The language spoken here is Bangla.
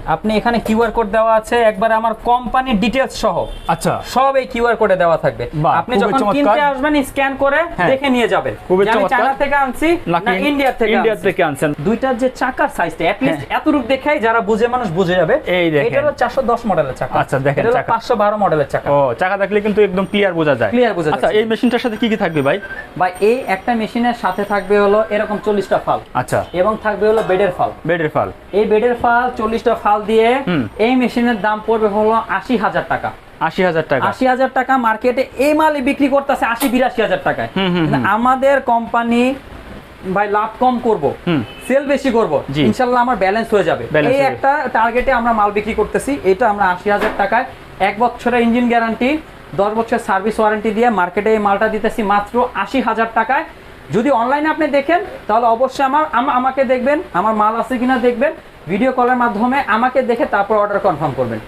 আপনি এখানে কিউআর কোড দেওয়া আছে, একবারে আমার কোম্পানির ডিটেইলস সহ। আচ্ছা, সব এই কিউআর কোডে দেওয়া থাকবে। আপনি যখন কিনতে আসবেন স্ক্যান করে দেখে নিয়ে যাবেন যে আমি চায়না থেকে আনছি না ইন্ডিয়া থেকে আনছেন। দুইটার যে চাকার সাইজটা এট লিস্ট এতটুক দেখাই যারা বুঝে মানুষ বুঝে যাবে। এই দেখেন, এটা হলো 410 মডেলের চাকা। আচ্ছা দেখেন, এটা হলো 512 মডেলের চাকা। ও, চাকা দেখলে কিন্তু একদম ক্লিয়ার বোঝা যায়। আচ্ছা, এই মেশিনটার সাথে কি কি থাকবে ভাই? ভাই এই একটা মেশিনের সাথে থাকবে হলো এরকম 40টা ফাল। আচ্ছা, এবং থাকবে হলো বেডের ফাল। বেডের ফাল। এই বেডের ফাল 40টা ফাল দিয়ে এই মেশিনের দাম পড়বে হলো 80,000 টাকা। 80,000 টাকা। 80,000 টাকা মার্কেটে এই মালই বিক্রি করতেছে 80-82,000 টাকায়। আমাদের কোম্পানি ভাই লাভ কম করব, সেল বেশি করব, ইনশাআল্লাহ আমার ব্যালেন্স হয়ে যাবে। এই একটা টার্গেটে আমরা মাল বিক্রি করতেছি। এটা আমরা 80,000 টাকায় 1 বছরের ইঞ্জিন গ্যারান্টি, 10 বছর সার্ভিস ওয়ারেন্টি দিয়ে মার্কেটে এই মালটা দিতেছি মাত্র 80,000 টাকায়। যদি অনলাইনে আপনি দেখেন তাহলে অবশ্যই আমাকে দেখবেন, আমার মাল আছে কিনা দেখবেন, ভিডিও কলের মাধ্যমে আমাকে দেখে তারপর অর্ডার কনফার্ম করবেন।